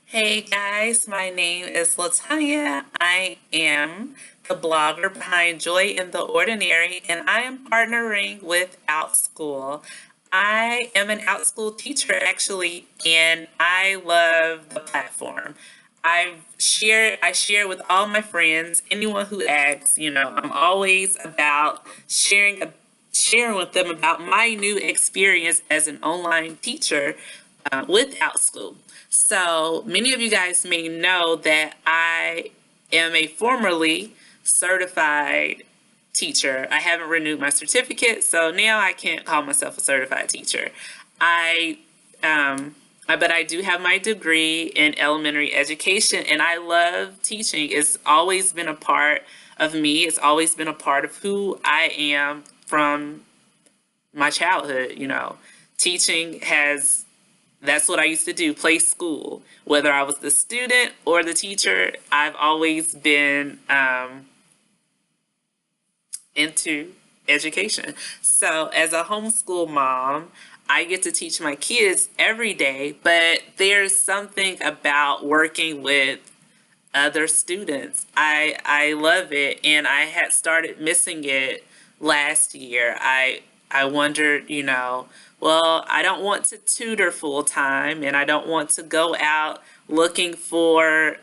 Hey guys, my name is Latanya. I am the blogger behind Joy in the Ordinary, and I am partnering with Outschool. I am an Outschool teacher actually, and I love the platform. I share with all my friends, anyone who asks, I'm always about sharing with them about my new experience as an online teacher with Outschool. So many of you guys may know that I am a formerly certified teacher. I haven't renewed my certificate, so now I can't call myself a certified teacher. I but I do have my degree in elementary education, and I love teaching. It's always been a part of me. It's always been a part of who I am from my childhood. Teaching has that's what I used to do, play school. Whether I was the student or the teacher, I've always been into education. So, as a homeschool mom, I get to teach my kids every day, but there's something about working with other students. I love it, and I had started missing it last year. I wondered, well, I don't want to tutor full time, and I don't want to go out looking for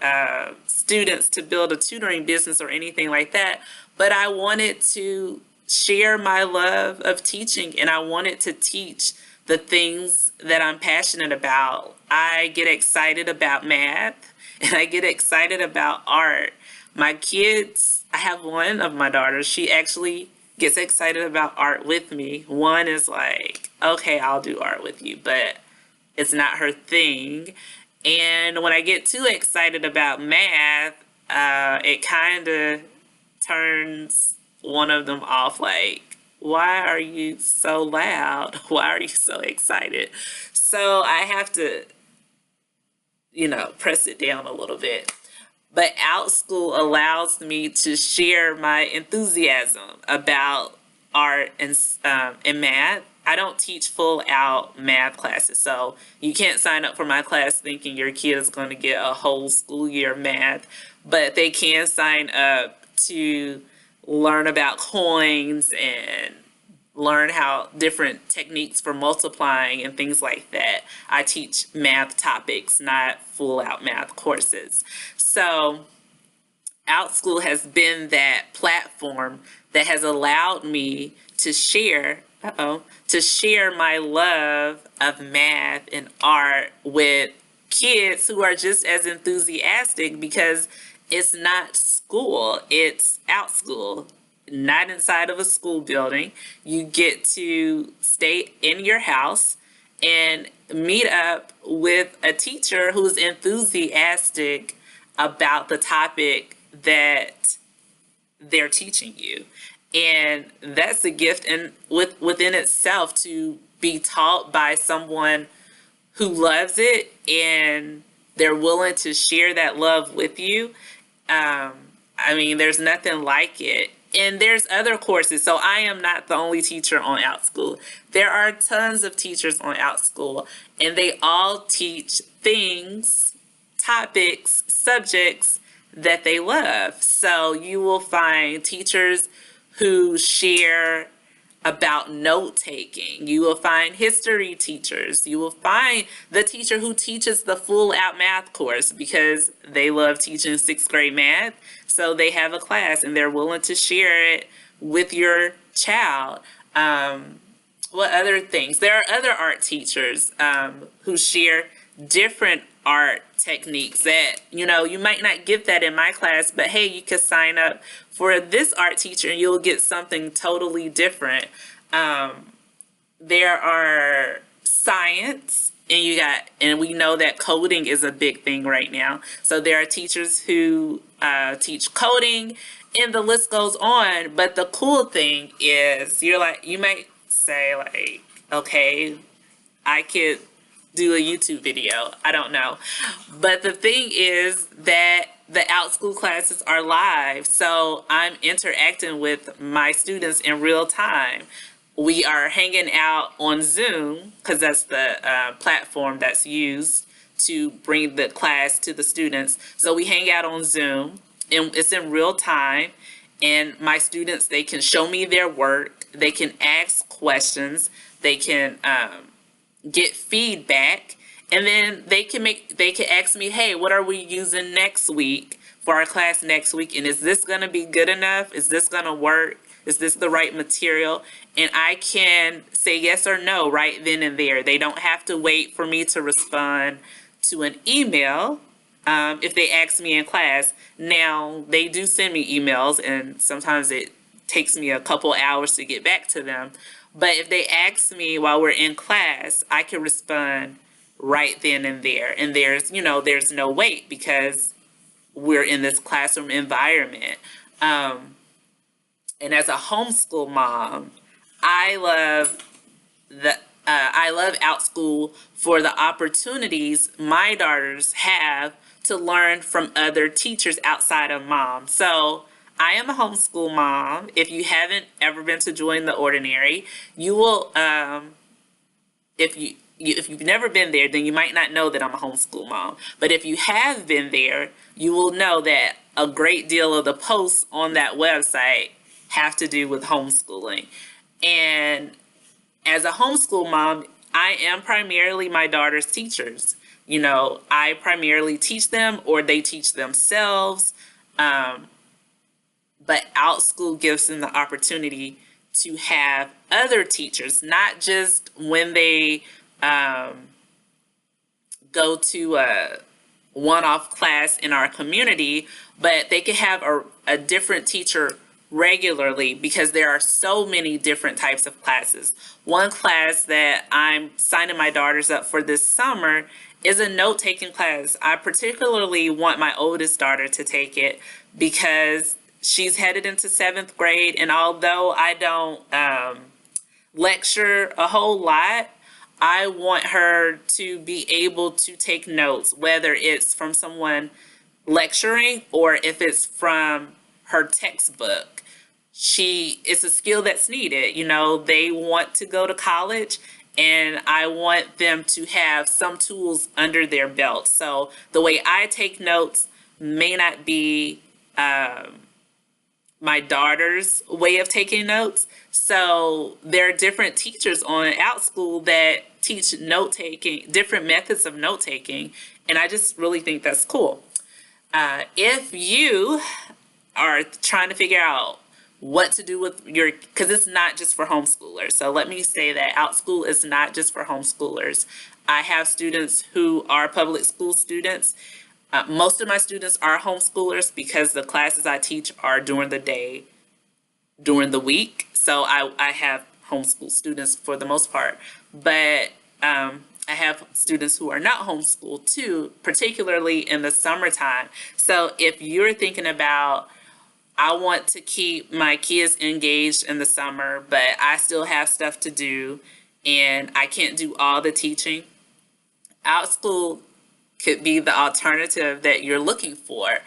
students to build a tutoring business or anything like that. But I wanted to share my love of teaching, and I wanted to teach the things that I'm passionate about. I get excited about math, and I get excited about art. My kids, I have one of my daughters, she actually gets excited about art with me. One is like, okay, I'll do art with you, but it's not her thing. And when I get too excited about math, it kind of turns one of them off, like, why are you so loud? Why are you so excited? So I have to, press it down a little bit. But Outschool allows me to share my enthusiasm about art and math. I don't teach full out math classes, so you can't sign up for my class thinking your kid is going to get a whole school year of math, but they can sign up to learn about coins and learn how different techniques for multiplying and things like that. I teach math topics, not full out math courses. So Outschool has been that platform that has allowed me to share my love of math and art with kids who are just as enthusiastic, because it's not school, it's Outschool, not inside of a school building. You get to stay in your house and meet up with a teacher who's enthusiastic about the topic that they're teaching you. And that's a gift and within itself, to be taught by someone who loves it and they're willing to share that love with you. There's nothing like it. And there's other courses. So I am not the only teacher on Outschool. There are tons of teachers on Outschool, and they all teach things, topics, subjects that they love. So you will find teachers who share about note taking. You will find history teachers. You will find the teacher who teaches the full out math course because they love teaching sixth grade math. So they have a class and they're willing to share it with your child. What other things? There are other art teachers who share different art techniques that, you might not get that in my class, but hey, you could sign up for this art teacher and you'll get something totally different. There are science, and we know that coding is a big thing right now. So there are teachers who teach coding, and the list goes on. But the cool thing is, you might say like, okay, I could do a YouTube video. I don't know. But the thing is that the Outschool classes are live. So I'm interacting with my students in real time. we are hanging out on Zoom because that's the platform that's used to bring the class to the students. So we hang out on Zoom, and it's in real time. And my students, they can show me their work, they can ask questions, they can get feedback, and then they can ask me, hey, what are we using next week for our class next week? And is this going to be good enough? Is this going to work? Is this the right material? And I can say yes or no right then and there. They don't have to wait for me to respond to an email if they ask me in class. Now, they do send me emails, and sometimes it takes me a couple hours to get back to them. But if they ask me while we're in class, I can respond right then and there. And there's no wait because we're in this classroom environment. And as a homeschool mom, I love Outschool for the opportunities my daughters have to learn from other teachers outside of mom. So I am a homeschool mom. If you haven't ever been to Join the Ordinary, you will. If you've never been there, then you might not know that I'm a homeschool mom. But if you have been there, you will know that a great deal of the posts on that website have to do with homeschooling. And as a homeschool mom, I am primarily my daughter's teachers. I primarily teach them or they teach themselves. But Outschool gives them the opportunity to have other teachers, not just when they go to a one-off class in our community, but they can have a different teacher regularly because there are so many different types of classes. One class that I'm signing my daughters up for this summer is a note-taking class. I particularly want my oldest daughter to take it because she's headed into 7th grade, and although I don't lecture a whole lot, I want her to be able to take notes, whether it's from someone lecturing or if it's from her textbook. It's a skill that's needed. They want to go to college, and I want them to have some tools under their belt. So the way I take notes may not be my daughter's way of taking notes. So there are different teachers on Outschool that teach note-taking, different methods of note-taking, and I just really think that's cool. If you are trying to figure out what to do with because it's not just for homeschoolers. So let me say that Outschool is not just for homeschoolers. I have students who are public school students. Most of my students are homeschoolers because the classes I teach are during the day, during the week. So I have homeschool students for the most part. But I have students who are not homeschooled too, particularly in the summertime. So if you're thinking about, I want to keep my kids engaged in the summer, but I still have stuff to do and I can't do all the teaching, Outschool could be the alternative that you're looking for,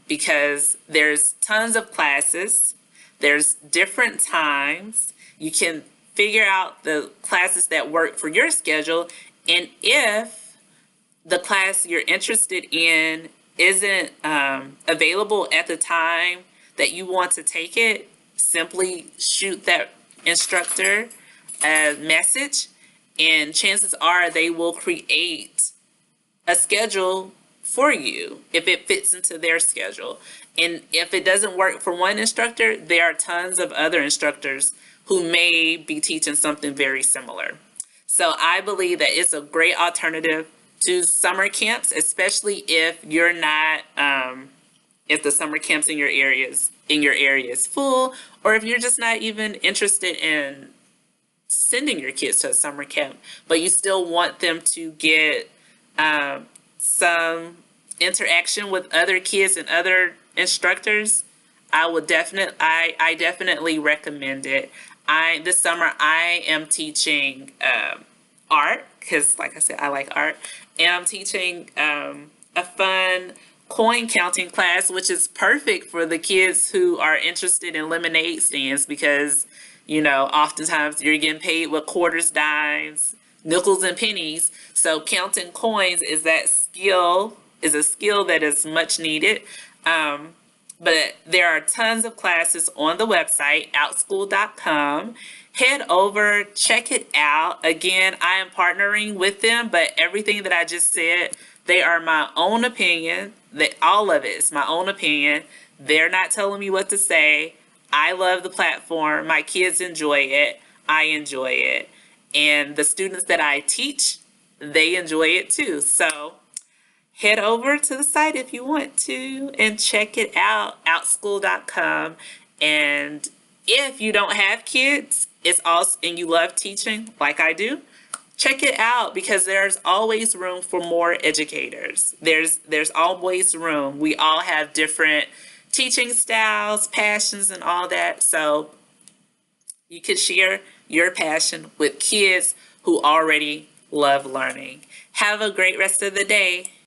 because there's tons of classes, there's different times, you can figure out the classes that work for your schedule, and if the class you're interested in isn't available at the time that you want to take it, simply shoot that instructor a message, and chances are they will create a schedule for you if it fits into their schedule. And if it doesn't work for one instructor, there are tons of other instructors who may be teaching something very similar. So I believe that it's a great alternative to summer camps, especially if you're not, if the summer camps in your area is full, or if you're just not even interested in sending your kids to a summer camp, but you still want them to get some interaction with other kids and other instructors. I definitely recommend it. This summer I am teaching art, because like I said, I like art, and I'm teaching a fun coin counting class, which is perfect for the kids who are interested in lemonade stands, because Oftentimes you're getting paid with quarters, dimes, nickels, and pennies. So counting coins is a skill that is much needed. But there are tons of classes on the website, outschool.com. Head over, check it out. Again, I am partnering with them, but everything that I just said, they are my own opinion. All of it is my own opinion. They're not telling me what to say. I love the platform. My kids enjoy it. I enjoy it. And the students that I teach, they enjoy it too. So head over to the site if you want to and check it out, outschool.com. And if you don't have kids, and you love teaching like I do, check it out because there's always room for more educators. There's always room. We all have different teaching styles, passions, and all that. So you can share your passion with kids who already love learning. Have a great rest of the day.